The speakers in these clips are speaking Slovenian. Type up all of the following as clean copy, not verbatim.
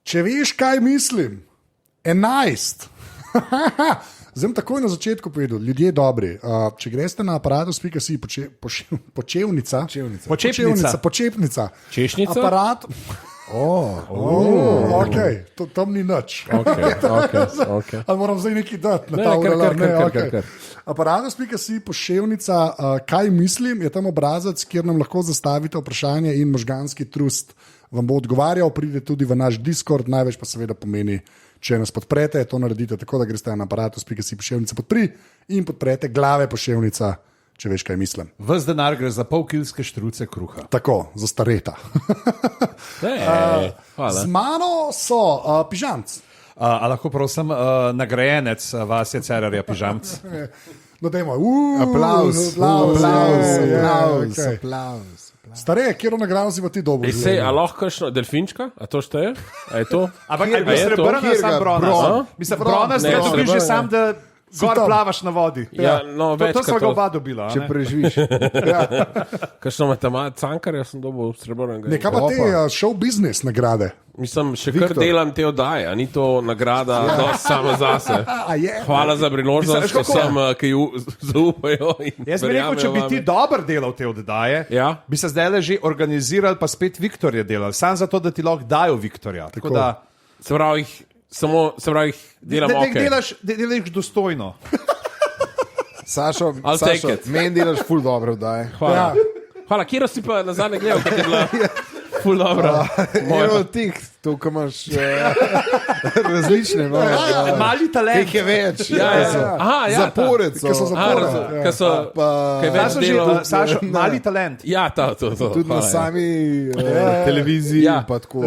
Če veš, kaj mislim, 11. Zdaj takoj na začetku povedal, ljudje dobri. Če greste na aparatus.si, počevnica. Počepnica. Češnjica? Aparat. Okay. Tam ni nič. Okay. Ali moram zdaj nekaj dati na ta ura? Aparatus.si, poševnica, kaj mislim, je tam obrazac, kjer nam lahko zastavite vprašanje in možganski trust vam bo odgovarjal, pride tudi v naš Discord, največ pa seveda pomeni, če nas podprete, to naredite tako, da greste na aparatus.si poševnica podpri in podprete glave poševnica, če veš, kaj mislim. Ves denar gre za polkilske štruce kruha. Tako, za stareta. Z mano so pižamc. A lahko prosim, nagrajenec Vasja Cerarja pižamc. No, dajmo. Aplauz. Stare, kjer nagrado si pa ti dobil? A lahko kakšno delfinčka? A to šteje? A je to? Ampak je srebrna, sam bronast. Mislim, bronast ne dobiš že sam, da gor plavaš na vodi. Ja, no, to sva ga oba dobila. Če preživiš. Kakšno Cankarja sem dobil srebrnega. Nekaj pa te show business nagrade. Mislim, še kar delam te oddaje, a ni to nagrada sama zase. Hvala za priložnost, ki ju zaupajo. Jaz bi rekel, če bi ti dober delal te oddaje, bi se zdaj že organizirali, pa spet Viktorja delali. Sam zato, da ti lahko dajo Viktorja. Tako da se pravi, delam ok. Delaš dostojno. Sašo, meni delaš ful dobro oddaje. Hvala, kjer si pa nazadnje gledal, kot je bila ful dobro. Evo tih, to, ko imaš različne. Mali talent. Kih je več. Zaporec. Ki so Sašo, mali talent. Ja, to. Tudi na sami televiziji. Pa tako.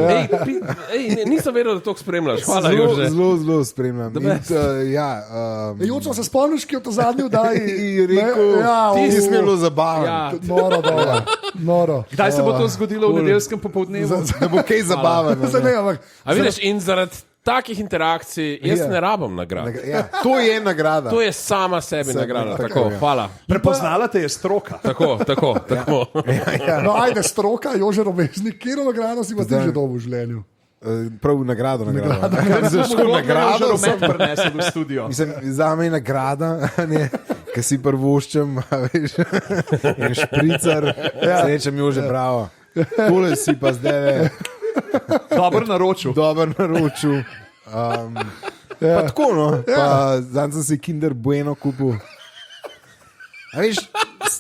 Nisem vedel, da to spremljaš. Hvala, Jože. Zelo spremljam. Jočo, se spomniš, ki je to zadnji vdaji rekel, ti si smelo zabaven. Noro. Kdaj se bo to zgodilo v nedeljskem popoldnevu? Da bo kaj zabaven. A vidiš, in zaradi takih interakcij jaz ne rabim nagrad. To je nagrada. To je sama sebi nagrada. Tako, hvala. Prepoznala te je stroka. Tako. No, ajde, stroka, Jože Robežnik, kjer nagrado si pa ti že dobil v življenju? Prav nagrado. Nagrado sem prinesel v studio. Mislim, za me je nagrada, ki si prvoščem, veš, in špricar, srečem Jože, bravo. Tole si pa zdaj Dober naročil. Pa tako, no. Zdaj sem si Kinder Bueno kupil. A veš,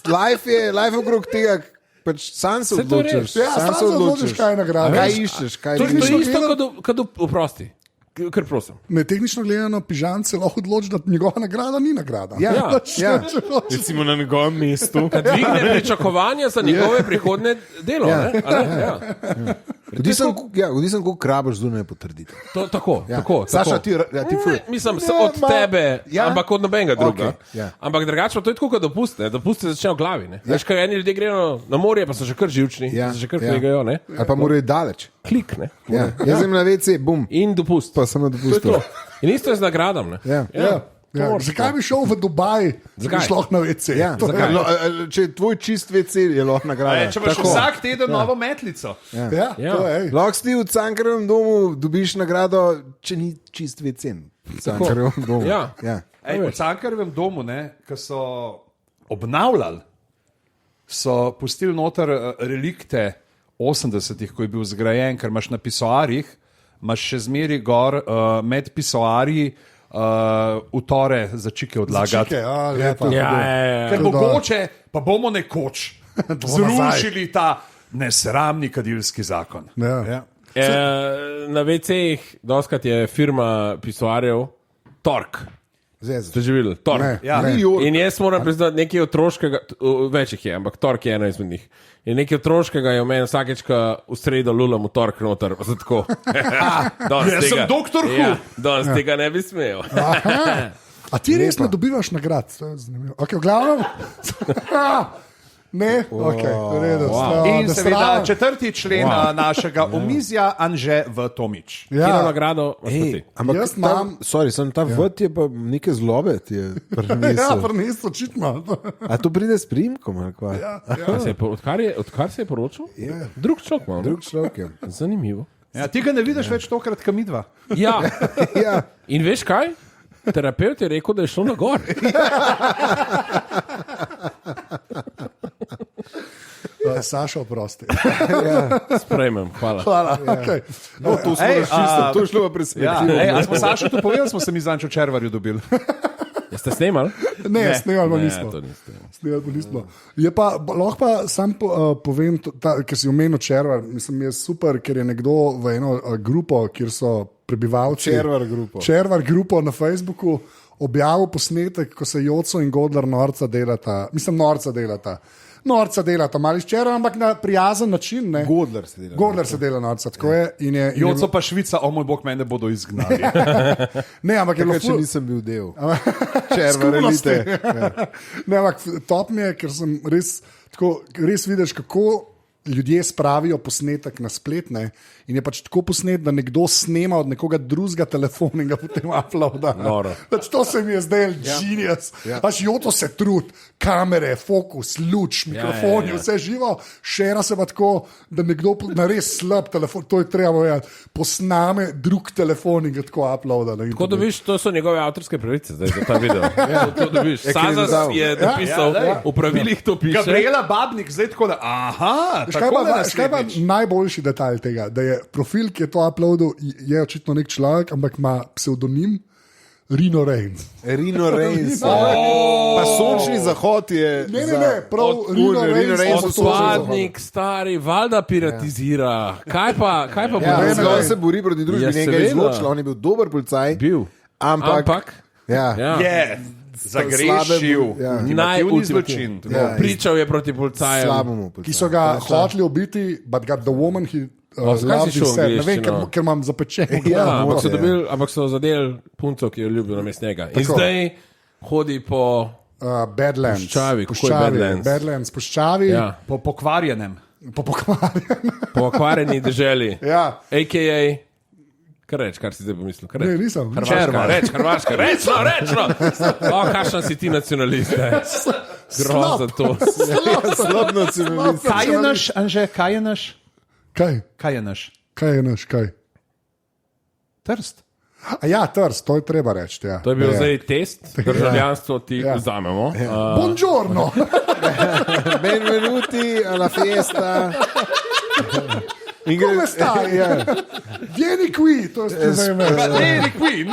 life je okrog tega, pač sam se odločiš. Sam se odločiš, kaj je nagrada. Kaj iščeš? To je isto, kot oprosti. Kar prosim. Ne, tehnično gledano, pižam se lahko odloči, da njegova nagrada ni nagrada. Recimo na njegovem mestu. Dvigne pričakovanja za njegove prihodne delo. Odvisno, koliko krabaš zunaj potrditi. Tako. Saša, ti ful. Mislim, od tebe, ampak od nobenega druga. Ampak drugače, to je tako, kot dopuste. Dopuste začnejo v glavi. Veš, kaj eni ljudje grejo na morje, pa so že kar živčni. Se že kar plegajo. Ali pa morajo daleč. Klik, ne? Jaz sem na WC, bum. In dopust. Pa sem na dopustu. In isto je z nagradom, ne? Zakaj bi šel v Dubaj, če bi šel na WC? Če je tvoj čist WC, je lahko nagrada. Če imaš vsak teden novo metlico. Lahko si v Cankarjevem domu dobiš nagrado, če ni čist WC. V Cankarjevem domu. V Cankarjevem domu, ki so obnavljali, so pustili noter relikte 80-ih, ko je bil zgrajen, ker imaš na pisoarjih, imaš še zmeri gor med pisoarji utore za čike odlagati. Ker mogoče pa bomo nekoč zrušili ta nesramni kadilski zakon. Na WC-jih doskrat je firma pisoarjev Tork. Ste že videli? Tork. In jaz moram priznati nekaj otroškega, večjih je, ampak Tork je eno izmed njih. In nekaj otroškega je v meni vsakečka v sredo lulam v Tork noter. Zato jaz sem doktor Hu. Danes tega ne bi smel. A ti res ne dobivaš nagrad? Ok, v glavnem. Ne, ok, v redu. In seveda 4. člen našega omizja, Anže V. Tomič. Kjero nagrado? Ampak sem ta vrt je pa neke zlobe ti je prinesel. Prinesel, očitno. A to pride s priimkom? Odkar se je poročil? Drug človek. Drug človek je. Zanimivo. Ja, ti ga ne vidiš več tokrat, kam midva. Ja. Ja. In veš kaj? Terapeut je rekel, da je šlo na gor. Saša, oprosti. Sprejmem, hvala. Hvala. Okay. No, to smo razčistili, to je šlo v presenečenje. A smo Sašo to povedali, smo se mi zanj v Červarju dobili. Ste snemali? Ne, snemali nismo. to niste. Snemali nismo. Je pa, lahko pa sam povem, ker si omenil Červar, mislim, je super, ker je nekdo v eno grupo, kjer so prebivalci. Červar grupo na Facebooku objavil posnetek, ko se Joco in Godler norca delata. Norca delata, malo izčerva, ampak na prijazen način. Godler se dela norca. Joco pa Švica, o moj bog, mene bodo izgnali. Ne, ampak je bilo Če nisem bil del. Červar elite. Ne, ampak top mi je, ker sem res vidiš, kako ljudje spravijo posnetek na spletne in je pač tako posnet, da nekdo snema od nekoga drugega telefona in ga potem uploada. To se mi je zdaj genius. Joto se trud, kamere, fokus, luč, mikrofoni, vse živo, šera se pa tako, da nekdo na res slab telefon, to je treba povedati, posname drug telefon in ga tako uploada. Tako dobiš, to so njegove avtorske pravice, zdaj za ta video. To dobiš. Sazas je napisal, v pravilih to piše. Gabriela Babnik, zdaj tako da, aha, Kaj pa najboljši detalj tega, da je profil, ki je to uploadil, je očitno nek človek, ampak ima psevdonim Rino Reigns. Pa sončni zahod je. Ne, prav Rino Reigns. Odpadnik, stari, valjda piratizira. Kaj pa bo? On se bori proti družbi, njega je izločil, on je bil dober policaj. Ampak. Zagrešil, najbolj zločin. Pričal je proti policajem, ki so ga hoteli ubiti, but got the woman he loved instead. Ne vem, ker imam zapečen. Ampak so zadeli punco, ki jo ljubijo namesto njega. In zdaj hodi po Badlands. Puščavi. Po pokvarjenem. Po okvarjeni deželi. A.k.a. Kar si zdaj pomislil? Ne, nisem. Hrvaška, rečno. Kakšna si ti nacionalist? Grozno to. Slab nacionalist. Kaj je naš, Anže, kaj je naš? Kaj je naš? Trst. Trst, to je treba reči. Ja. To je bil zdaj test, državljanstvo ti vzamemo. Buongiorno. Benvenuti alla fiesta. Come stai? Vieni qui, to je zdaj ime. Dairy Queen.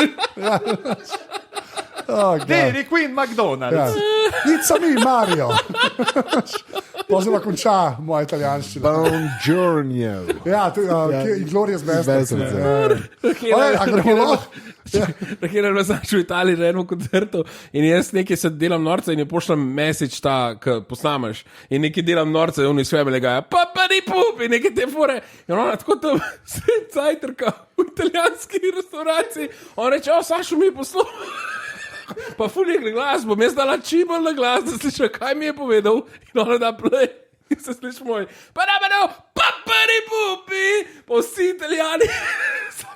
Dairy Queen McDonald's. It's a me, Mario. Pozdrav konča moja italijanščina. Buongiorno. Glorious Bastards. Ker je znaš v Italiji na enem koncertu in jaz nekaj se delam norca in je pošljem message ta, ki posnameš in nekaj delam norca in oni sveme legajo, papari pup in nekaj te fore. In ona tako tam sred cajtrka v italijanski restauraciji, on reče, Sašo mi je poslal. Pa ful je glas, bom jaz dala čibal na glas, da sliša, kaj mi je povedal in ona da play. In se sliši moj, papari pupi, pa vsi italijani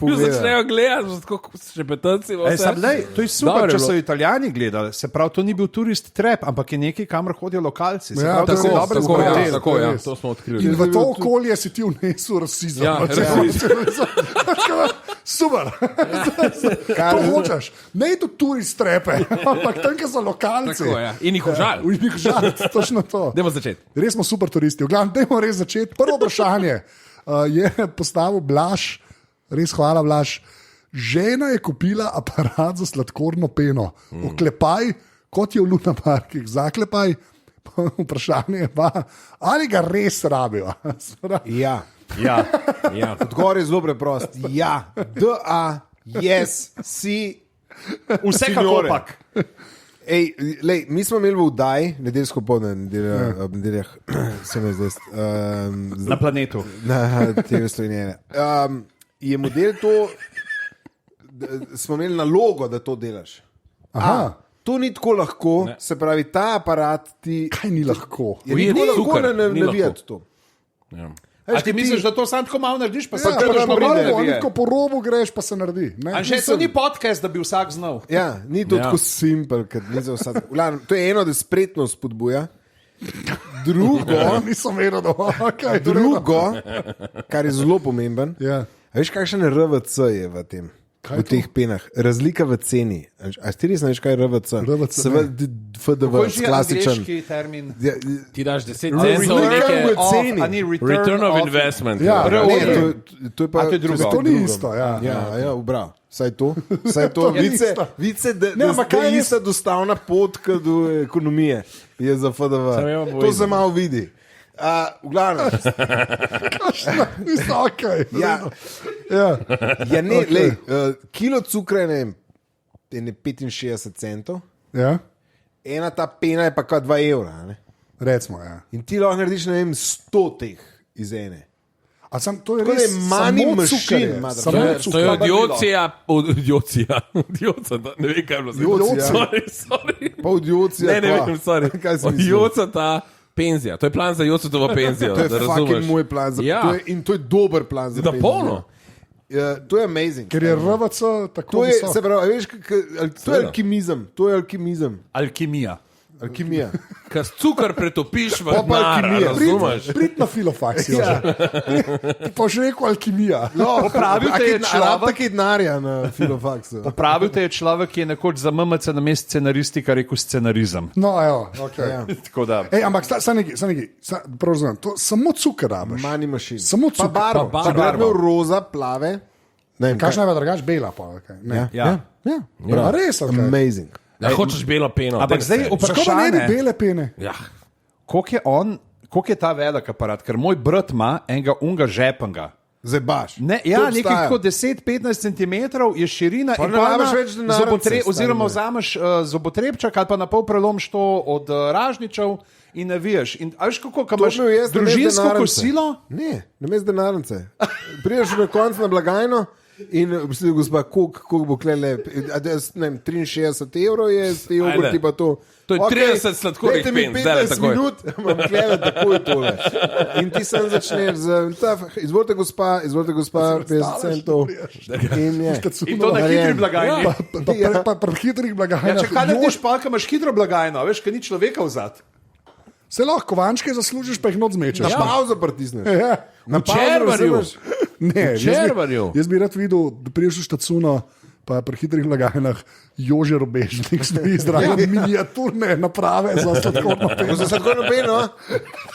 začnejo gledati, tako šepetanci. To je super, če so italijani gledali, se pravi, to ni bil turist trap, ampak je nekaj, kamor hodijo lokalci. Tako, to smo odkrili. In v to okolje si ti vnesel rasizem. Super. To hočeš. Ne je to turist trepe, ampak tam, ki so lokalci. In jih užal. Točno to. Dajmo začeti. Res smo super turisti. Dajmo res začeti. Prvo vprašanje je postavil Blaž. Res hvala, Blaž. Žena je kupila aparat za sladkorno peno. Oklepaj, kot je v Luna Parkih. Zaklepaj. Vprašanje je pa, ali ga res rabijo. Ja. Odgovor je zelo preprost. Ja. D-A, yes, si. Vsekakor pak. Mi smo imeli v vdaji, nedeljsko podne, nedeljah, na planetu. Na TV Slovenije. Je model to, smo imeli nalogo, da to delaš. To ni tako lahko, se pravi, ta aparat ti. Kaj ni lahko? Ni lahko navijati to. A ti misliš, da to sam tako malo narediš, pa se greš po robu, greš pa se naredi. Že to ni podcast, da bi vsak znal. Ja, ni to tako simpel, ker ni za vsak. To je eno, da spretno spodbuja. Drugo, nisem vedel, da drugo, kar je zelo pomemben, A veš, kakšen RVC je v tem? V teh penah. Razlika v ceni. A ti res ne veš, kaj je RVC? FDV, klasičen. Termin. Ti daš 10 centov neke return of investment. Ja, to je pa drugo. To ni isto, ja. Ja, ubravo. Saj to. Vice, da je ista dostavna pot do ekonomije je za FDV. To se malo vidi. V glavnem. Visokaj. Kilo cukra je 65 centov. Ja. Ena ta pena je pa kot 2 evra. Ne? Recimo, ja. In ti lahko narediš, ne vem, 100 teh iz ene. To je res manj mašin. To je odiocija, ne vem, kaj je bilo. Sorry. Pa odiocija. Ne vem, sorry. Odiocija ta penzija. To je plan za Jocotovo penzijo. To je fucking moj plan za penzijo. In to je dober plan za penzijo. Polno. To je amazing. Ker je RVC tako visok. Se pravi, veš, to je alkimizem. To je alkimizem. Alkimija. Kaj cukor pretopiš v denar, razumeš? Prid na filofaks, Jože. Pa že rekel alkimija. Popravil te je človek, taki denarja na filofaksu. Popravil te je človek, ki je nekoč za MMC na mest scenaristika rekel scenarizem. No, evo, ok. Tako da. Ampak sa neki, prav razumem, to samo cukor rabiš. Money machine. Samo cukor. Pa barvo. Če bi imel roza, plave. Kakšna je drugač bela pa? Ja. Res, ok. Amazing. Da hočeš belo peno. Ampak zdaj Vprašanje ne bi bele pene. Ja. Koliko je ta velik aparat? Ker moj brat ima enega unga žepanga. Zdaj baš. Nekaj tako 10-15 cm je širina in pa imaš več denarnice. Oziroma vzameš zobotrebčak ali pa na pol prelomš to od ražničev in naviješ. In veš kako, ko imaš družinsko kosilo? Ne, namesto denarnice. Prideš na konc na blagajno in misliš, gospa, koliko bo klele, 63 evrov je z te jogurti pa to. To je 30 sladkornih pen, zdaj je takoj. 15 minut, imam klele, takoj tole. In ti sem začneš z, izvolite gospa, 50 centov. In to na hitri blagajni. Pa pri hitrih blagajnah. Če kaj narediš pa, ko imaš hitro blagajno, veš, kaj ni človeka vzad. Se lahko kovančke zaslužiš, pa jih not zmečeš. Na pauzo pritisneš. Na červarju. Ne, jaz bi rad videl, da priješ v štacuno, pa pri hitrih blagajnah Jože Robežnik stoji zdravo miniaturne naprave za sladkorno peno. Za sladkorno peno?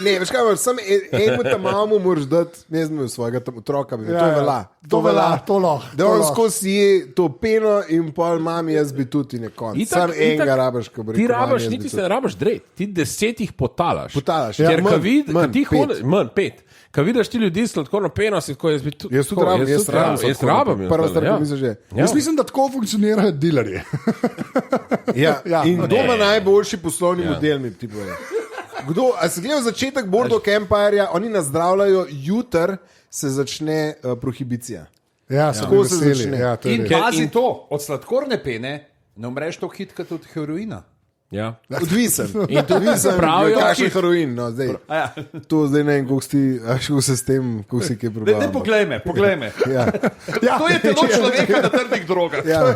Ne, veš kaj, samo eno ta mamu moraš dati, ne znam svojega otroka, to je vela. To lahko. Da on skozi je to peno in pol mami, jaz bi tudi nekon. Sam enega rabaš, ko bo rekel. Ti rabaš, niti se ne rabaš dret, ti 10 jih potalaš. Potalaš, ja. Ker ti hodiš, manj 5. Ko vidiš ti ljudi s sladkorno peno, si tako, jaz bi tudi. Jaz tudi rabim. Prva stvar, ki mi se že. Jaz mislim, da tako funkcionirajo dilerji. Ja, in kdo ima najboljši poslovni model, mi ti boje? Kdo, a si gledal začetek Boardwalk Empirja, oni nazdravljajo, jutr se začne prohibicija. Ja, tako se začne. Ja, in pazi to, od sladkorne pene ne umreš to hit, kot od heroina. Ja. Odvisen. In to pravijo, da je heroin. No, zdaj. To zdaj ne vem, kako se s tem, kako si kaj probal. Ne, poglej me. Ja. To je telo človeka na trdih drogah. Ja. To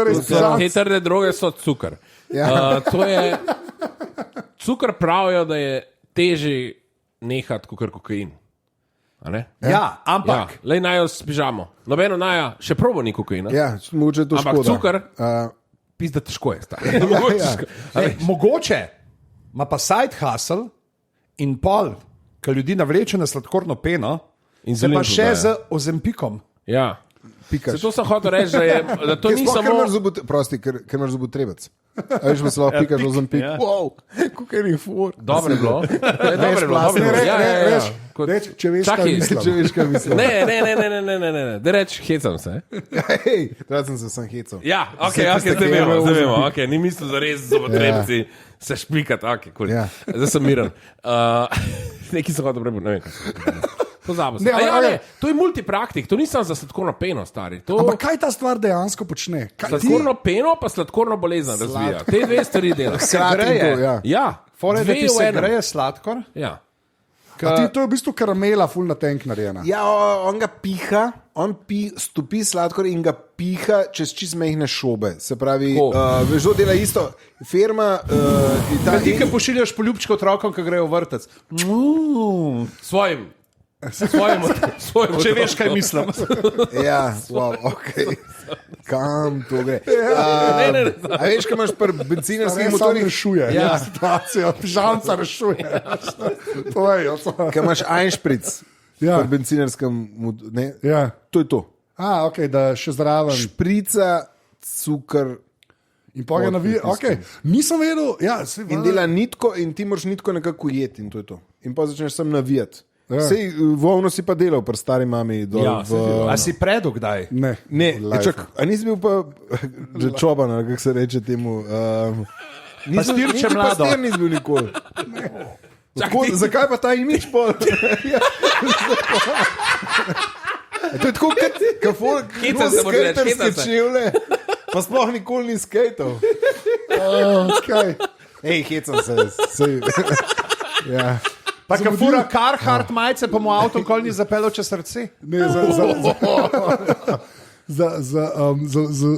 je res. Te trde droge so cukor. Ja. Cukor pravijo, da je težje nehati kot kokain. Ja, ampak. Lej najo spižamo. Nobeno naja, še probo ni kokaina. Ja, mogoče to škoda. Ampak cukor... Pizda težko je. Mogoče ima pa side hustle in pol, ki ljudi navleče na sladkorno peno, in se pa še z ozempikom. Ja. Zato sem hotel reči, da to ni samo... Prosti, ker imaš zobotrebec. A veš, pa se lahko pikaš ozempik. Wow, kako je for. Dobro je bilo. Če veš, kaj mislim. Ne. Da reč, hecam se. Zdaj sem se sam hecal. Ja, zdaj vemo. Ni mislil, da res zobotrebci se špikati. Zdaj sem miren. Neki so hotel prebrati, ne vem. To je multipraktik, to nisem za sladkorno peno, stari. Ampak kaj ta stvar dejansko počne? Sladkorno peno pa sladkorno bolezen razvija. Te dve stvari dela. Se greje. Ja. Fore, da ti se greje sladkor. Ja. To je v bistvu karamela, full na tank narejena. Ja, on ga piha, stopi sladkor in ga piha čez čist mehne šobe. Se pravi, veš, dela isto. Firma... Ti, ki pošiljaš poljubčko otrokom, ki grejo v vrtec. Svojim. Svojemu, če veš, kaj mislim. Ja, wow, ok. Kam to gre? A veš, kaj imaš pri bencinarskih motorjih? Rešuje. Ja, situacijo. Žanca rešuje. Kaj imaš Einspritz pri bencinarskem motorju? Ja. To je to. Ok, da še zraven. Šprica, cukor. In pa ga navija, nisem vedel. Ja, in dela nitko in ti moraš nitko nekako ujeti in to je to. In pa začneš sem navijati. Sej volno si pa delal pri stari mami. A si predog kdaj? Ne. Čak, a nisi bil pa že čoban, kako se reče temu. Pastirče mlado. Pastir nisi bil nikoli. Zakaj pa ta imič pol? To je tako, kot skaterske čevlje. Pa sploh nikoli ni skatov. Hecam se. Ja. Pa ka fura Carhartt majice, pa mu avto nikoli ni zapeljal čez srce. Ne,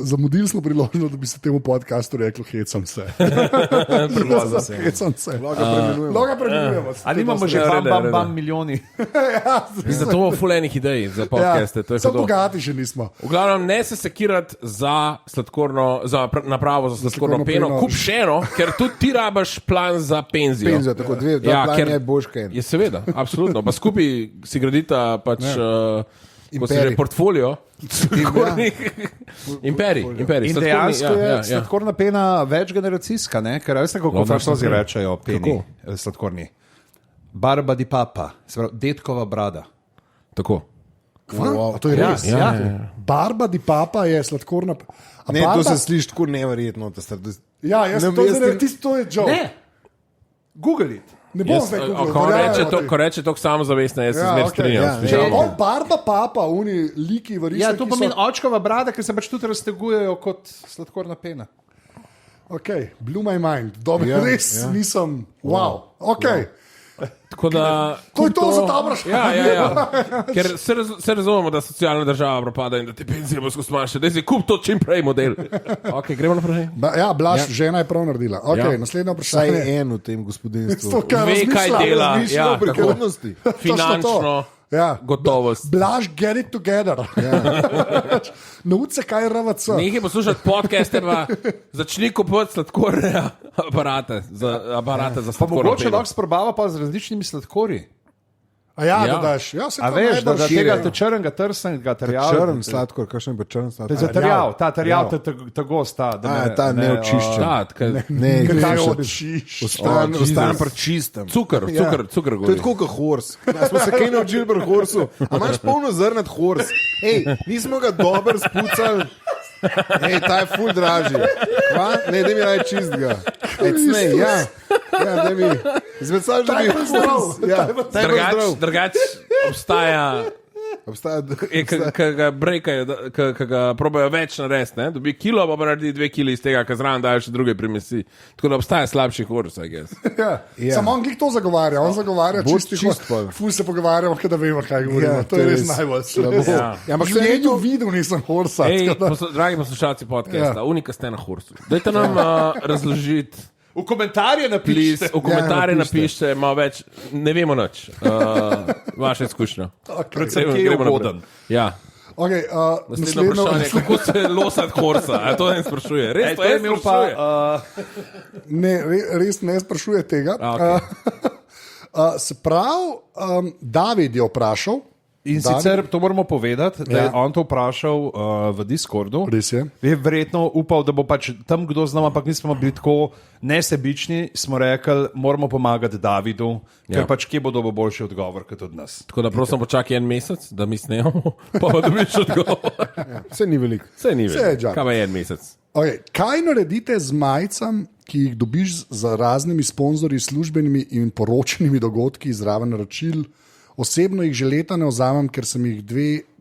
zamudili smo priložnost, da bi se temu podcastu reklo hecam se. Hecam se. Loga premenujemo. Ali imamo že bam milijoni? Zato imamo fulenih idej za podcaste. Samo bogati še nismo. V glavnem, ne se sekirati za napravo za sladkorno peno. Kup še eno, ker tudi ti rabaš plan za penzijo. Penzijo, tako dva planja je boš kaj. Je seveda, absolutno. Pa skupaj si gradita pač... Ko se že portfolio imperij. In dejansko je sladkorna pena večgeneracijska, ker veste, kako francozi rečejo peni sladkorni. Barba di papa, se pravi detkova brada. Tako. To je res. Barba di papa je sladkorna pena. Ne, to se sliši tako neverjetno. Ja, to je joke. Ne, Google it. Ne bom zdaj govoril. Ko reče to samozavestno, jaz se zmer strinjam. Barba papa, oni liki v risih. Ja, to pomeni očkova brada, ki se pač tudi raztegujejo kot sladkorna pena. Ok, blew my mind. Res nisem. Wow. Ok. Tako da... To je to za ta vprašanje. Ja. Ker se razumemo, da socialna država propada in da te penzije bo skozi manjše. Daj si kup to čim prej model. Ok, gremo naprej. Ja, Blaž, žena je prav naredila. Ok, naslednje vprašanje. Saj en v tem gospodinstvu. Ve, kaj dela. Ja, v prihodnosti. Finančno. Gotovost. Blaž, get it together. Nauči se, kaj je RVC. Nekaj poslušati podcaste, začni kupovati sladkorne aparate za sladkorno peno. Mogoče lahko sprobava pa z različnimi sladkorji. Da daš. A veš, da tega črnega trsenega terjava. Črn sladkor, kakšen je pa črn sladkor? Ta terjav, ta gost, ta neočiščen. Ne očiščen. Ostan pa čistem. Cukor gori. To je tako kot hors. Smo se kaj naučili pri horsu. A imaš polno zrnat hors. Nismo ga dobro spucali. Ta je ful dražji. Ne, da mi raj čistga. Da mi izvedcaš, da bi drugač obstaja ki ga probajo več narediti, dobi kilo, pa naredi 2 kili iz tega, ki zraven dajo še druge primesi. Tako da obstaja slabši horus, I guess. Samo on glih to zagovarja, on zagovarja čisti horus. Ful se pogovarjamo, da vemo, kaj govorimo. To je res najbolj slabo. Ampak še nekaj videl nisem horusa. Dragi poslušalci podcasta, unika ste na horusu. Dajte nam razložiti. V komentarje napišite. V komentarje napišite, malo več, ne vemo nič. Vaša izkušnja. Predvsem, kje je voden. Ja. Naslednje vprašanje, kako se losati horsa? To ne sprašuje. Res to je imel pa... Ne, res ne sprašuje tega. Se pravi, David je vprašal, in sicer to moramo povedati, da je on to vprašal v Discordu. Res je. Je verjetno upal, da bo pač tam kdo z nami, ampak nismo bili tako nesebični, smo rekli, moramo pomagati Davidu, ker pač kje bo dobil boljši odgovor kot od nas. Tako da prosim počakaj en mesec, da mi snemo, pa dobiš odgovor. Vse ni veliko. Kaj pa je en mesec? Kaj naredite z majicami, ki jih dobiš za raznimi sponzorji, službenimi in poročenimi dogodki zraven naročil? Osebno jih že leta ne vzamem, ker sem jih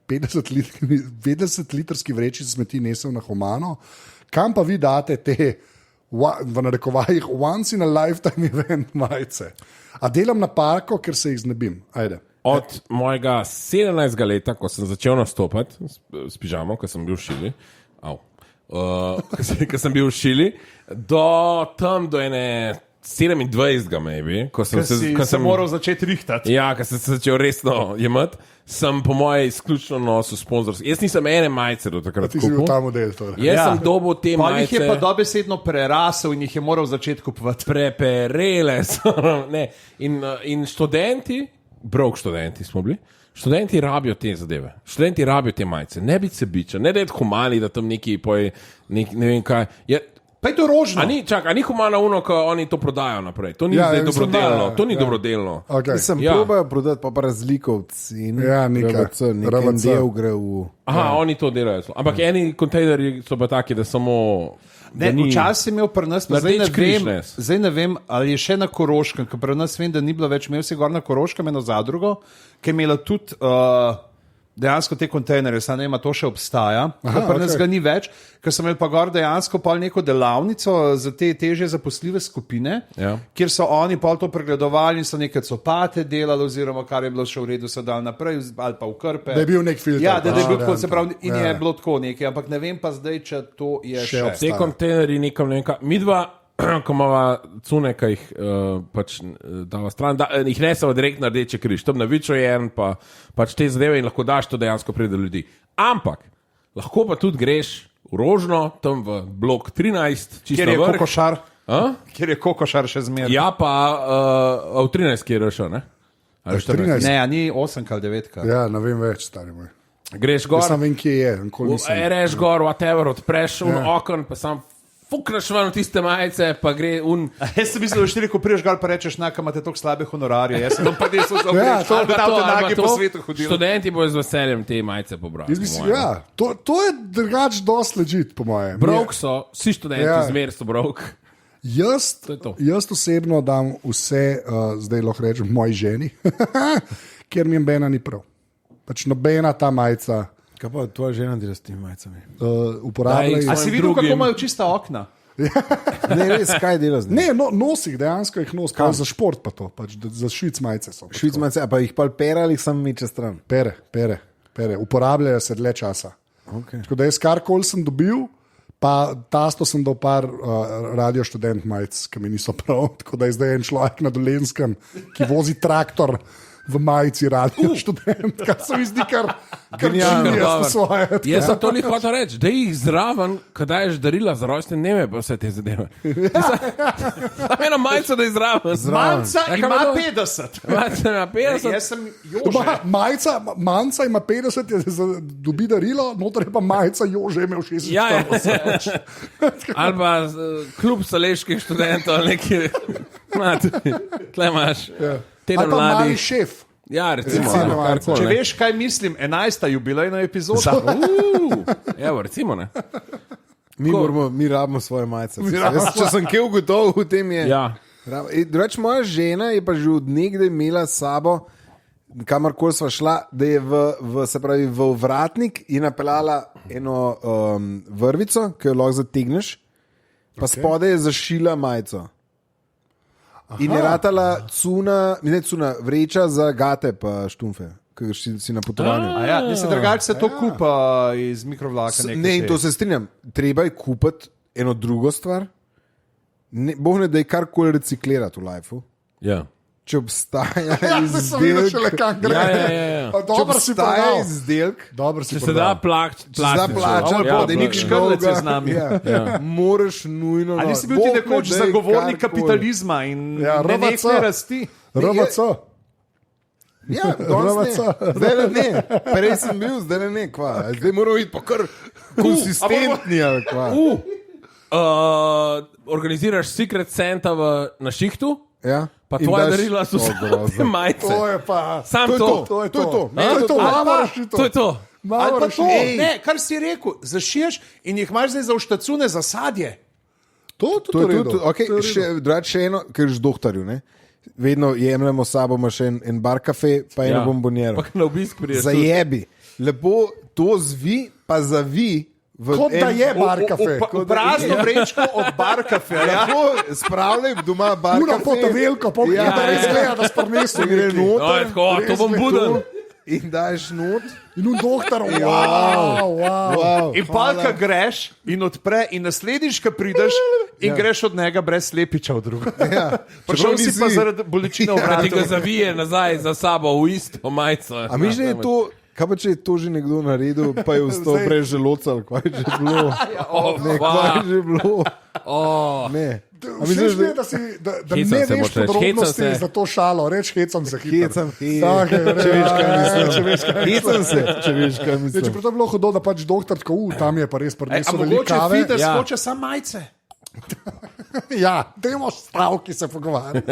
50-litrski vrečici smeti nesel na humano. Kam pa vi date te, v narekovajih, once in a lifetime event majice? A delam napako, ker se jih znebim? Ajde. Od mojega 17. leta, ko sem začel nastopati s pižamo, ko sem bil v Šili, ko sem bil v Šili, do ene 27, maybe, ko sem moral začeti rihtati. Ja, ko sem se začel resno jemati, sem po moje izključno nosil sponzorski. Jaz nisem ene majice do takrat. Ti si bil ta model. Jaz sem dobil te majice. Pa jih je pa dobesedno prerasel in jih je moral začeti kupovati. Preperele so. In študenti, broke študenti smo bili, študenti rabijo te zadeve. Študenti rabijo te majice. Ne biti sebiča, ne da je humani, da tam neki ne vem kaj. Pa je to rožno. A ni humano uno, ko oni to prodajo naprej. To ni dobrodelno. To ni dobrodelno. Sem probajo prodati pa razlikovci. Nekaj del gre v... Aha, oni to delajo. Ampak eni kontejneri so pa taki, da samo... Včasih imel pri nas, pa zdaj ne vem, ali je še na Koroškem, ker pri nas vem, da ni bilo več, imel si gor na Koroškem eno zadrugo, ki je imela tudi dejansko te kontejnerje, ne vem, to še obstaja, pri nas ga ni več, ker sem imel pa gor dejansko pol neko delavnico za te težje zaposljive skupine, kjer so oni pol to pregledovali in so neke copate delali, oziroma kar je bilo še v redu, so dali naprej, ali pa v krpe. Da je bil nek filter. Ja, da je bil tako, se pravi, in je bilo tako nekaj, ampak ne vem pa zdaj, če to je še. Te kontejnerji nekam, ne vem kaj, midva, ko imava cune, ki jih pač dava stran, jih nesemo direkt na Rdeči križ, tam na Vičo je en, pa pač te zadeve in lahko daš to dejansko pride ljudi. Ampak, lahko pa tudi greš v Rožno, tam v blok 13, čisto na vrh. Kjer je kokošar še zmerno. Ja, pa v 13, kjer je še, ne? Ne, a ni 8 ali 9. Ja, ne vem več, stari moj. Greš gor. Jaz vem, kje je. Reš gor, whatever, odpreš okon, pa sam fukneš van v tiste majice, pa gre un... Jaz sem mislil, da ko priješ gor, pa rečeš, ka imate toliko slabe honorarje. Jaz sem pa desel za obreš, po svetu hodil. Študenti bojo z veseljem te majice pobrali. Ja, to je drugač dost legit, po mojem. Broke so, vsi študenti zmer so broke. Jaz osebno dam vse, zdaj lahko rečem, moji ženi, ker mi je nobena ni prav. Pač nobena ta majica. Kaj pa tvoja žena dela s temi majicami? Uporabljaj. A si videl, kako imajo čista okna? Ne, res, kaj dela z njimi? Ne, nosih, dejansko jih nos, za šport pa to, pač, za švic majice so. Švic majice, a pa jih pa pere ali sam mi čez stran? Pere. Uporabljajo se dlje časa. Tako da jaz karkoli sem dobil, pa tasto sem dal par radio študent majic, ki mi niso prav, tako da je zdaj en človek na Dolenskem, ki vozi traktor v majici radio študent, kar se mi zdi kar genialno svoje. Jaz sem to ni hotel reči, da jih zraven, kadaj ješ darila za rojstne dneve, pa vse te zadeve. Tam ena majica, da je zraven. Manca ima 50. Manca ima 50. Jaz sem Jože. Manca ima 50, dobi darilo, noter je pa majica Jože imel 60. Ja. Ali pa klub saleških študentov, neki. Tle imaš. Ali pa mali šef. Ja, recimo. Če veš, kaj mislim, 11. jubilejna epizoda. Evo, recimo, ne. Mi rabimo svoje majice. Če sem kje ugotovil, v tem je. Ja. Drugač, moja žena je pa že od nekdaj imela s sabo, kamorkoli sva šla, da je v vratnik in napeljala eno vrvico, ki jo lahko zategneš, pa spodaj je zašila majico. Aha, in je ratala vreča za gate pa štumfe, ki si na potovanju. Se drugače se to kupa iz mikrovlaka. Ne, in to se strinjam. Treba je kupiti eno drugo stvar. Boh ne, da je karkoli reciklirati v lifeu. Ja. Če obstaja izdelek. Dobro si prodal. Če se da plačati, da je nek škrlec z nami. Moraš nujno. Ali si bil ti nekoč zagovornik kapitalizma in nenehne rasti? RVC. Ja, zdaj ne. Prej sem bil, zdaj ne. Zdaj moramo biti pa kar konsistentni. Organiziraš Secret Santa na šihtu? Ja. Pa tvoje darila so vse majice. To je pa... Sam to. To je to. Ne, kar si rekel, zašiješ in jih imaš zdaj za uštacune za sadje. To je to. Še eno, ker že doktorju, ne? Vedno jemljamo s sabo še en bar kafe, pa eno bombonjero. Pa na obisk priješ. Zajebi. Lepo to zvi, pa zavi. Kot da je bar kafe. Prazno vrečko od bar kafe. Spravljaj doma bar kafe. Ura po to veliko, da res gleda, da sprnesu gre noter. To bom buden. in daš not. In doktor, wow. In palka greš in odpre, in naslednjič, ko prideš, in greš od njega brez slepiča v drugo. Ja. Prišel si pa zaradi bolečine v vratu. Ti ga zavije nazaj za sabo v isto majico. A misliš, da je to, kaj pa če je to že nekdo naredil, pa je vstal brez želodca, kaj je že bilo? Kaj je že bilo? Ne. Misliš, da ne veš podrobnosti za to šalo, reč hecam se hitro. Če veš, kaj mislim. Če to je bilo hudo, da pač doktor tako, tam je pa res prinesel veliko kave. A mogoče Fides hoče sam majice? Ja, dajmo stavki se pogovarjati.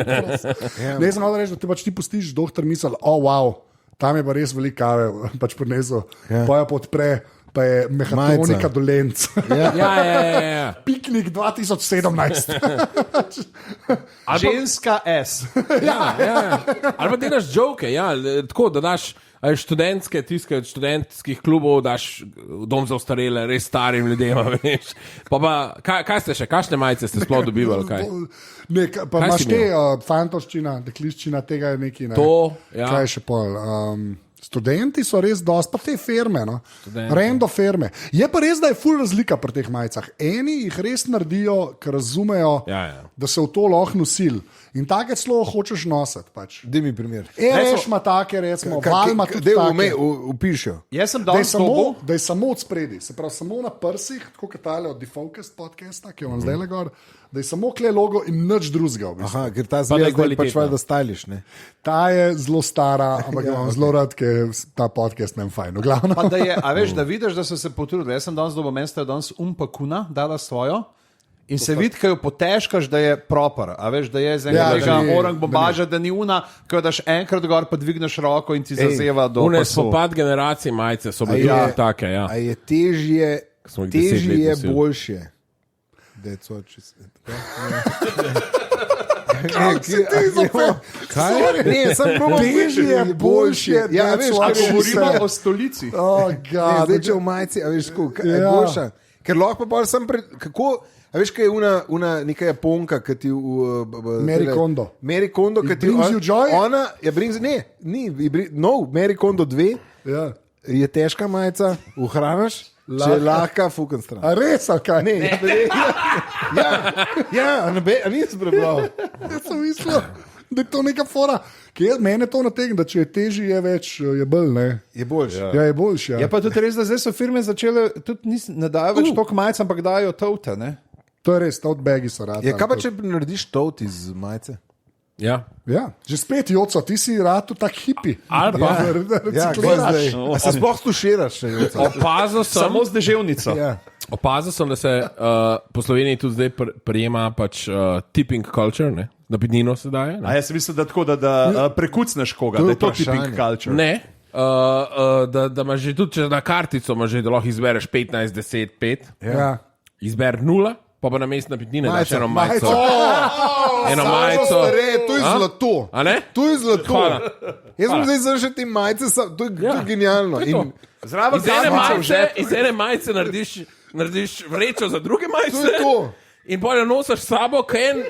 Ne znam da reči, da ti pustiš doktor misel, wow, tam je pa res veliko kave, pač prinesel, pa jo podpre. Pa je Mehatonika Dolenc. Ja. Piknik 2017. Ženska S. Ja. Ali pa delaš joke, tako da daš študentske tiske od študentskih klubov, daš dom za ostarele, res starim ljudem, veš. Kaj ste še, kakšne majice ste sploh dobivali? Pa imaš te fantoščina, dekliščina, tega je neki. To, ja. Kaj je še pol? Študenti so res dosti, pa te firme, rendo firme. Je pa res, da je ful razlika pri teh majicah. Eni jih res naredijo, ker razumejo, da se v to lahko nosil. In take celo hočeš nositi. Pač. Daj mi primer. Reš ima take, recimo, val ima tudi take. Upišijo. Jaz sem dal da je samo od spredi, se pravi samo na prsih, tako kot tale od Defocused podcasta, ki je vam zdaj le gor, da je samo kle logo in nič drugega. Aha, ker ta zvezda je pač valjda stylish, ne? Ta je zelo stara, ampak imam zelo rad, ker ta podcast nem fajn. Pa da je, a veš, da vidiš, da so se potrudili. Jaz sem danes dobil meni, da je danes Kuna dala svojo. In se vidi, kaj jo potežkaš, da je proper. A veš, da je z enega orang bombaža, da ni una, ko daš enkrat gor, pa dvigneš roko in ti zazeva do pasu. Spopad generacij majice so bile take, ja. A je težje je boljše. That's what she said. Kaj? Ne, sem probal. Težje je boljše. Ja, veš, a govorimo o stolici. Zdaj, če v majici, a veš, je boljša. Ker lahko pa bolj sem kako, a veš, kaj je una neka Japonka, ki ti Mary Kondo. Mary Kondo, ki ti brings you joy? Ona, Mary Kondo 2 je težka majica, uhranaš. Če lahko, fucking stran. A res, ali kaj? Ne. A nisem prebral. Jaz sem mislil, da je to neka fora. Mene to nategne, da če je težji, je več, je bolj, ne? Je boljši. Ja, je boljši, ja. Je pa tudi res, da zdaj so firme začele, tudi ne dajo več toliko majic, ampak dajo tote, ne? To je res, tote bagi so rad. Ja, kaj pa če narediš tote iz majice? Ja. Že spet, Joco, ti si rado tak hipi. Ali pa se sploh stuširaš. Opazil sem samo z deževnico. Opazil sem, da se po Sloveniji tudi zdaj prijema pač tipping culture, ne? Da pitnino se daje. A jaz mislim, da tako, da prekucneš koga, da je to tipping culture. Ne. Da imaš že tudi, če na kartico imaš že, da lahko izbereš 15, 10, 5. Ja. Izber 0. Pa na mestu na pitnine daš eno majico. Eno majico. To je zlato. A ne? To je zlato. Jaz sem zdaj zašel te majice, to je genialno. Iz ene majice narediš vrečo za druge majice. To je to. In potem nosiš sabo, kaj en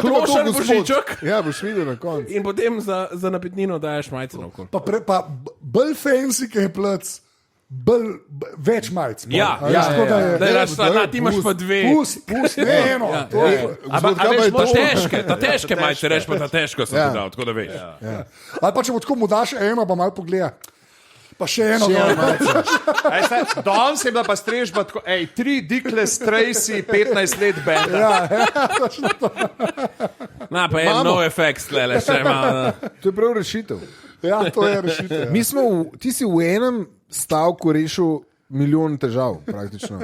klošar božiček. Ja, boš videl na koncu. In potem za napitnino daješ majice na okol. Pa bolj fancy, kaj je plec. Več majic. Ja. Ti imaš pa dve. Pust, ne eno. Ta težke majice, reš pa ta težko sem ti dal, tako da veš. Ali pa če bo tako mu daš eno, pa malo pogleda. Pa še eno majico. Danes je bila pa strežba, 3 Dickless Tracy, 15 let benda. Pa je no effects, lele, še ima. To je prav rešitev. Ja, to je rešitev. Ti si v enem stavku rešil milijon težav, praktično.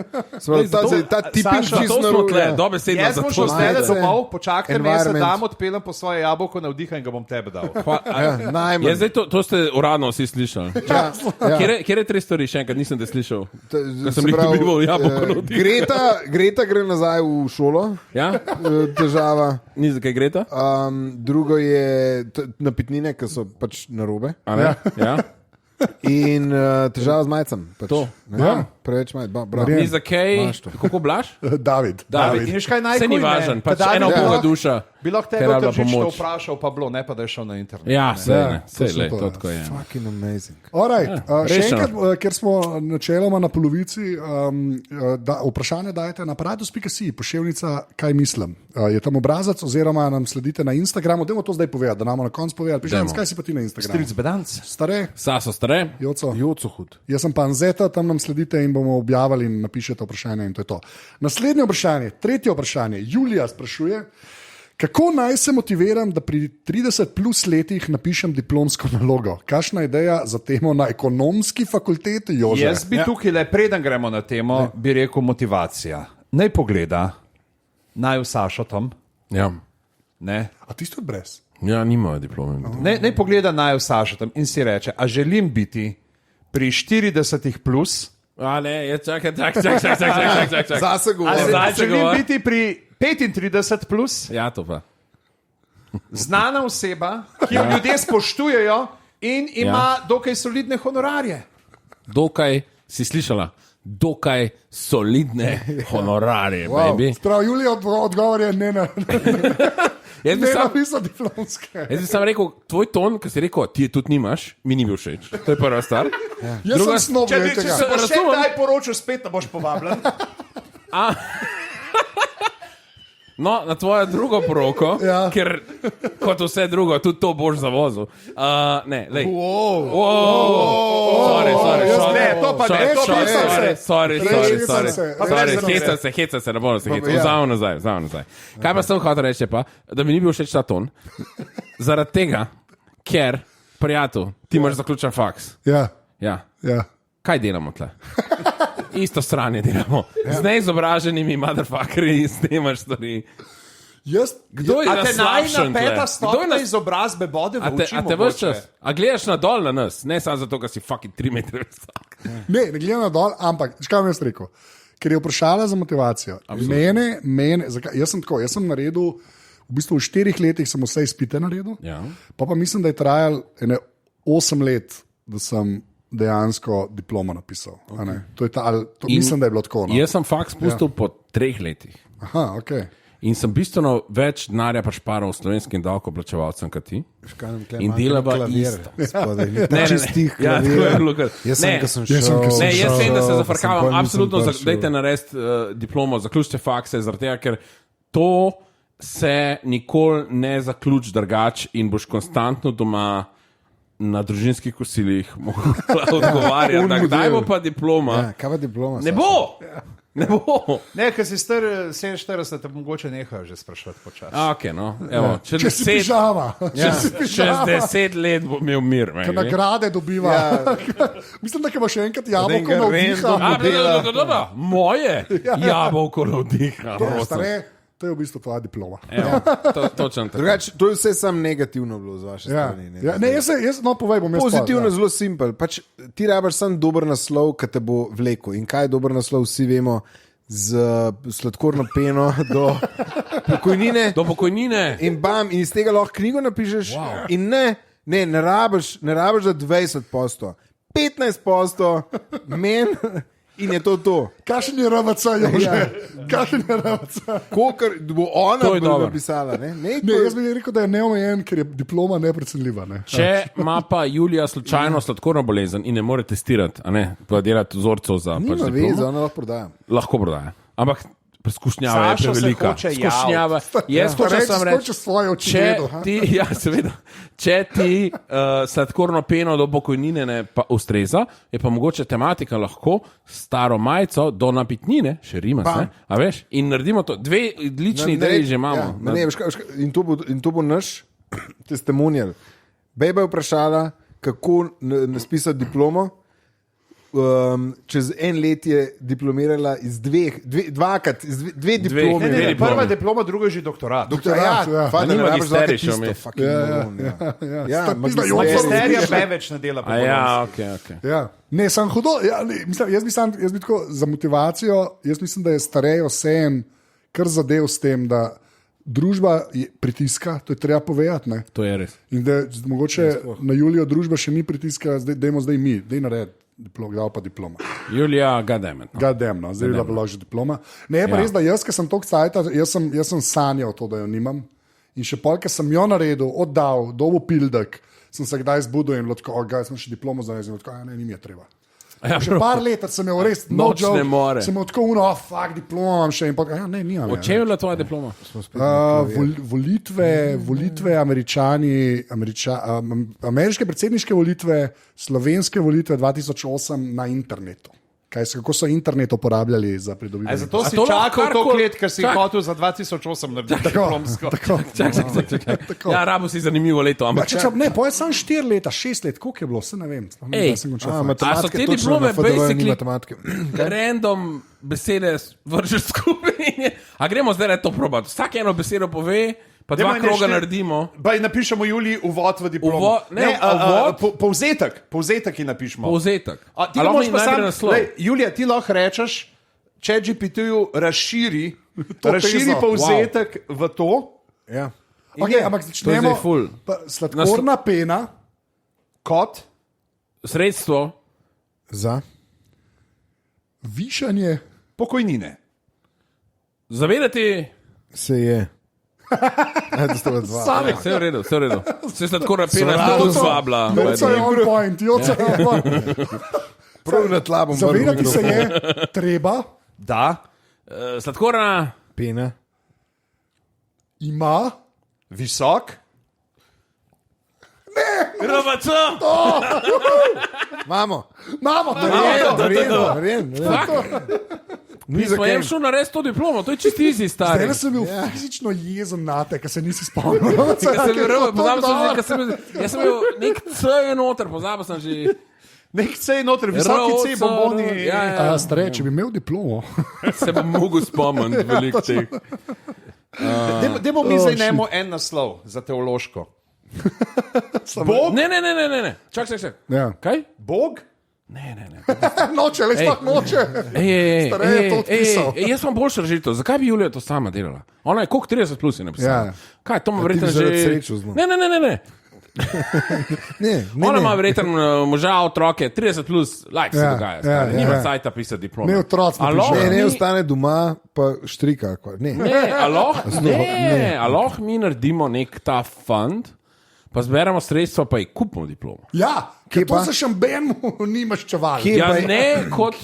Ta tipični snor. Jaz bom šel zdaj domov, počakajte me, jaz se dam, odpeljem po svoje jabolko na vdiha in ga bom tebe dal. To ste uradno vsi slišali. Kjer je 3 stvari, še enkrat nisem te slišal? Ko sem jih dobival jabolko na vdiha. Greta gre nazaj v šolo. Ja? Težava. Ni zakaj Greta? Drugo je napitnine, ki so pač narobe. A ne? Ja. In težava z majicami. To. Ja. preveč manj. Ni za kaj, kako Blaž? David. In veš kaj Se ni važen, pač ena uboga duša. Bi lahko tega tržišča vprašal, pa bilo, ne pa da je šel na internet. Ja, vse, to tako je. Fucking amazing. Še enkrat, ker smo načeloma na polovici, vprašanje dajte na paradox.si, poševnica, kaj mislim. Je tam obrazac, oziroma nam sledite na Instagramu. Dajmo to zdaj povedati, da nam na koncu povedali. Pišem, kaj si pa ti na Instagramu? Stric Bedanc. Stare? Saso stare. Joco hud. Jaz sem pa Anzeta, tam nam sledite in bomo objavili in napišete vprašanje in to je to. Naslednje vprašanje, tretje vprašanje. Julija sprašuje, kako naj se motiviram, da pri 30 plus letih napišem diplomsko nalogo? Kakšna ideja za temo na ekonomski fakulteti, Jože? Jaz bi tukaj, preden gremo na temo, bi rekel motivacija. Naj pogleda, naj v Sašo tam. Ja. Ne? A ti si tudi brez? Ja, nimajo diplome. Naj pogleda, naj v Sašo tam in si reče, a želim biti pri 40 plus. A ne, čakaj. Zase govorim. Želim biti pri 35 plus. Ja, to pa. Znana oseba, ki jo ljudje spoštujejo in ima dokaj solidne honorarje. Dokaj, si slišala? Dokaj solidne honorarje, baby. Prav, Julija, odgovor je ne. Jaz bi sam rekel, tvoj ton, ki si rekel, ti je tudi nimaš, mi ni bil všeč. To je prva stvar. Jaz sem snob, če se boš še daj poročil, spet ne boš povabljen. No, na tvojo drugo poroko, ker kot vse drugo, tudi to boš zavozil. Ne, lej. Sorry, heca se, ne bom se heca. Vzamem nazaj. Kaj pa sem hotel reči pa, da mi ni bil všeč ta ton? Zaradi tega, ker, prijatelj, ti imaš zaključen faks. Ja. Kaj delamo tle? Isto stranje delamo. Z neizobraženimi motherfuckerji snemaš stvari. Kdo je naslavšen? Peta stopna izobrazbe bode v oči mogoče. A gledaš na dol na nas? Ne samo zato, ker si fucking 3 metre visok. Ne gledam na dol, ampak, kaj mi jaz rekel? Ker je vprašala za motivacijo. Mene, jaz sem naredil, v bistvu v 4 letih sem vse izpite naredil, pa mislim, da je trajal 8 let, da sem dejansko diplomo napisal. Mislim, da je bilo tako. No? Jaz sem faks spustil po 3 letih. Aha, ok. In sem bistveno več denarja prišparal slovenskim davkoplačevalcem kot ti. In delava isto. Čistih klavir. Jaz vem, da se zafrkavam. Absolutno, dajte narediti diplomo, zaključite fakse, zaradi tega, ker to se nikoli ne zaključi drugače in boš konstantno doma na družinskih kosilih odgovarjati. Kdaj bo pa diploma? Kaj pa diploma? Ne bo! Ne bo. Ne, ker si star 47, te mogoče nehajo že sprašovati počasi. Ok, no. Evo, če si pižama. Čez 10 let bo imel mir. Ker nagrade dobiva. Mislim, da bo še enkrat jabolko navdiha. Moje jabolko navdiha. To je v bistvu tvoja diploma. Točno tako. To je vse samo negativno bilo z vaše strani. Povej, bom jaz pozitivno je zelo simpel. Pač, ti rabiš samo dober naslov, ki te bo vlekel. In kaj je dober naslov, vsi vemo, z sladkorno peno do pokojnine. Do pokojnine. In bam, in iz tega lahko knjigo napišeš. Wow. In ne rabiš za 20%. 15% meni. In je to. Kakšen je RVC, Jože? Kakšen je RVC? Kolikor bo ona napisala. Jaz bi rekel, da je neomejen, ker je diploma neprecenljiva. Ne? Če ima pa Julija slučajno sladkorno bolezen in ne more testirati, pa delati vzorcev za diplomo. Nima veze, ona lahko prodaja. Lahko prodaja. Ampak preskušnjava je prevelika. Skušnjava. Jaz hočem reči, če ti sladkorno peno do pokojnine ne pa ustreza, je pa mogoče tematika lahko staro majico do napitnine, še rima se, a veš, in naredimo to. 2 odlični ideji že imamo. In to bo naš testimonial. Bejba je vprašala, kako naspisati diplomo. Čez 1 let je diplomirala iz dve diplome. Prva diploma, druga je že doktorat. Ni magisteriš vmes. Magisterija preveč ne dela. Ne, sem hudo. Jaz bi tako za motivacijo, jaz mislim, da je starejo vsem kar zadev s tem, da družba pritiska, to je treba povedati. Ne? To je res. In da mogoče na Julijo družba še ni pritiska, dajmo zdaj mi, daj narediti. Kdaj pa diploma? Julija, goddammit. Goddammit, zdaj je bila že diploma. Ne, je pa res, da jaz, ker sem toliko cajta, jaz sem sanjal to, da jo nimam. In še pol, ker sem jo naredil, oddal, dobo pildek, sem se kdaj zbudil in tako, gaj, sem še diplomo zdaj, in tako, ne, ni mi je treba. Ja, še par let sem imel res nočne more. Sem imel tako fuck, diploma imam še in pa, ne, nimam. O čem je bila tvoja diploma? Volitve ameriške predsedniške volitve, slovenske volitve 2008 na internetu. Kako so internet uporabljali za pridobivanje? Zato si čakal to let, ker si hotel za 2008 narediti diplomsko. Tako. Ja, rabo si zanimivo leto. Ne, poje samo 4 leta, 6 let, koliko je bilo, se ne vem. A so te diplome basically random besede vržeš skupaj? A gremo zdaj to probati? Vsak eno besedo pove, pa dva kroga naredimo. Baj napišemo Juliji uvod v diplomo. Povzetek ji napišemo. Povzetek. Julija, ti lahko rečeš, ChatGPT-ju razširi povzetek v to. Ja. Ampak začnemo. Sladkorna pena. Kot? Sredstvo. Za? Višanje. Pokojnine. Zavedati. Se je. Vse je v redu. Vse sladkorna pena, to zvabla. Joca je on point. Zavedati se je treba. Da. Sladkorna pena. Ima. Visok. Ne. RVC. Mamo. Mi smo jim šli narediti to diplomo, to je čisto easy, stari. Zdaj sem bil fizično jezen na te, ker se nisi spomnil. Jaz sem bil nek C je noter, pozabil sem že. Nek C je noter, visoki C, bomboni. Stare, če bi imel diplomo. Se bom mogel spomniti veliko teh. Dajmo mi zdaj nemo en naslov za teološko. Bog? Ne. Čakaj. Kaj? Bog? Ne. Noče, le sploh noče. Stare je to odpisal. Jaz sem boljši režito. Zakaj bi Julija to sama delala? Ona je koliko 30 plus je napisala. Kaj, to ima verjetno že... Ne. Ona ima verjetno moža, otroke, 30 plus, like se dogaja. Nima sajta pisati diploma. Ne, otroci ne ostane doma, pa štrika. A lahko mi naredimo nek ta fund, pa zberemo sredstva, pa jih kupimo diplomo. Ja, ker to se šambenmu nimaš čevali. Ja, ne kot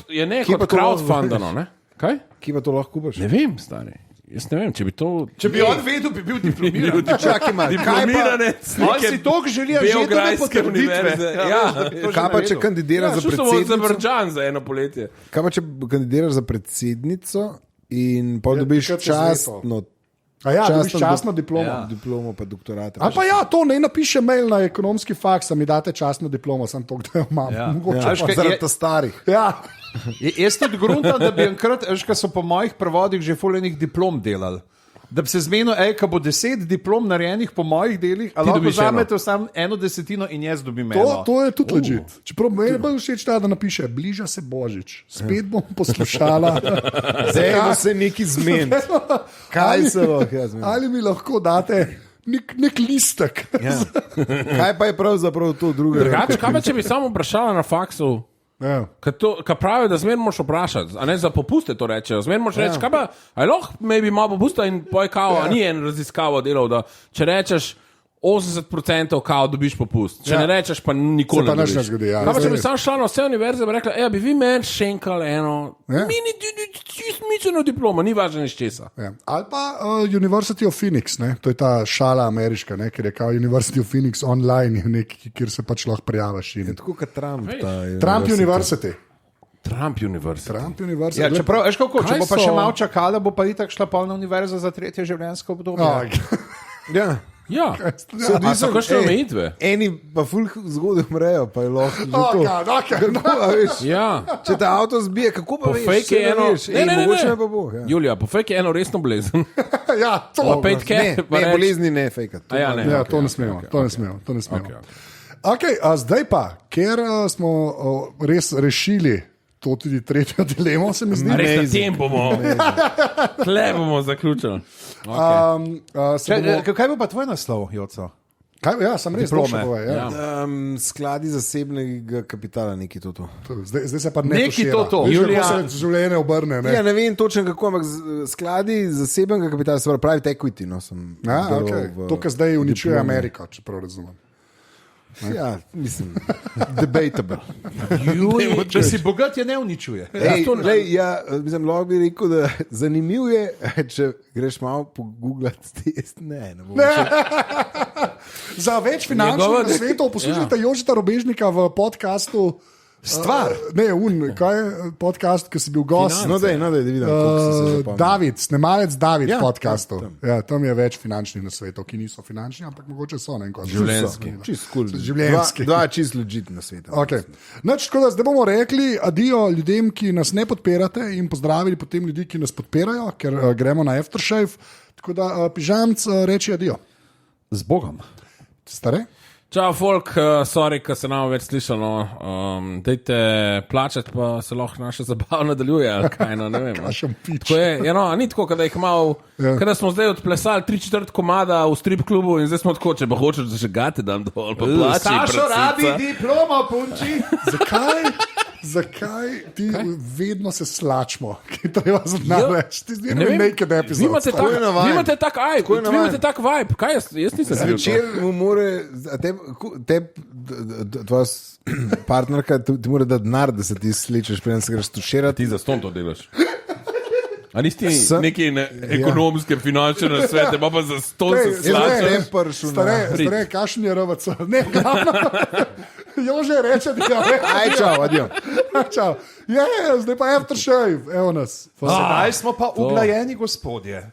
crowdfundano, ne? Kaj? Kje pa to lahko kupaš? Ne vem, stari. Jaz ne vem, če bi to... Če bi on vedel, bi bil diplomiran. Čakaj, diplomiranec. On si toliko želijo že to potrditve. Kaj pa, če kandidiraš za predsednico? Šel sem od Zabrdžan za eno poletje. Kaj pa, če kandidiraš za predsednico in pa dobiš častno... dobiš častno diplomo. Diplomo pa doktorat. A pa ja, to ne napiše mail na ekonomski faks, mi date častno diplomo, sem to, da jo imam. Zaradi ta starih. Ja. Jaz tudi gruntam, da bi enkrat, ko so po mojih prevodih že fulejnih diplom delali. Da bi se zmenil, ko bo 10 diplom narejenih po mojih delih, ali lahko vzamete samo 1/10 in jaz dobim eno. To je tudi legit. Čeprav meni pa všeč ta, da napiše, bliža se Božič, spet bom poslušala. Zdaj se neki zmen. Kaj se lahko jaz zmenim? Ali mi lahko date nek listek. Kaj pa je pravzaprav to drugo? Kaj pa, če bi samo vprašala na faksu? Kaj pravijo, da zmerno moraš vprašati, a ne za popuste to rečejo. Zmerno moraš reči, kaj pa, a je lahko maybe malo popusta in poj kao, a ni en raziskavo delal, da če rečeš 80% kao dobiš popust. Če ne rečeš, pa nikoli ne dobiš. Kaj pa, če bi sam šla na vse univerze in rekla, bi vi meni šenkali eno mičeno diplomo, ni važno iz česa. Ali pa University of Phoenix, to je ta šala ameriška, ker je kao University of Phoenix online, kjer se pač lahko prijaviš. Tako kot Trump. Trump University. Trump University. Ja, čeprav, če bo pa še malo čakala, bo pa itak šla polna univerza za 3. življenjsko obdobje. Ja, so kakšne omejitve. Eni pa ful zgodaj umrejo, pa je lahko že to. Če te avto zbije, kako pa veš? Ne. Julija, po fake je eno resno bolezen. Ja, to. Ne, bolezni ne fake. Ja, to ne smemo. Zdaj pa, ker smo res rešili to tudi tretjo dilemo, se mi zdi. Res na tem bomo. Tle bomo zaključili. Kaj bo pa tvoj naslov, Joco? Ja, sem res Diplome. Povej, ja. Skladi zasebnega kapitala, neki to. Zdaj se pa ne Neki tušira. to. Veš, Julija- kako se življenje obrne. Ne? Ja, ne vem točno kako, ampak skladi zasebnega kapitala, se pravi equity. No, Okay. To, kar zdaj uničuje Ameriko, če prav razumem. Ja, mislim, debatable. Če si bogat, je ne uničuje. Mislim, lahko bi rekel, da zanimivo je, če greš malo pogooglati test. Ne bom Za več finančnih nasvetov poslušajte Jožeta Robežnika v podkastu. Stvar. Kaj je podcast, ki si bil gost? No, da vidim, kako si se zapomnil. David, snemalec David podkastov. Tam je več finančnih nasvetov, ki niso finančni, ampak mogoče so. Življenjski. Življenjski. Dva čist legit nasveta. Okay. Tako da zdaj bomo rekli adijo ljudem, ki nas ne podpirate, in pozdravili potem ljudi, ki nas podpirajo, ker gremo na aftershave. Tako da pižamc reči adijo. Z Bogom. Stare? Čau, folk, sorry, ker se nam več slišalo. Dajte plačati, pa se lahko naša zabava nadaljuje. Kaj, no, ne vem. Tako je, ni tako, da jih malo, kada smo zdaj odplesali 3/4 komada v strip klubu in zdaj smo tako, če pa hočeš zažegati, dan dol, pa plači. Sašo rabi diploma, punči. Zakaj ti vedno se slačimo, ki treba znati? Ti zdaj ne vem, naked episode. Vi imate tak vibe. Kaj jaz nisem zvečer? Zvečer mu more, tvoja partnerka ti mora dati denar, da se ti slečeš, preden se greš tuširati. Ti za ston to delaš. A nisi neki ekonomske, finančne nasvete, pa za ston se slačeš? Stare, kašen je RVC. Ne, glavno. Jože reče, da je Aj, čau, adijo. Čau. Zdaj pa aftershave, evo nas. Sedaj smo pa uglajeni gospodje.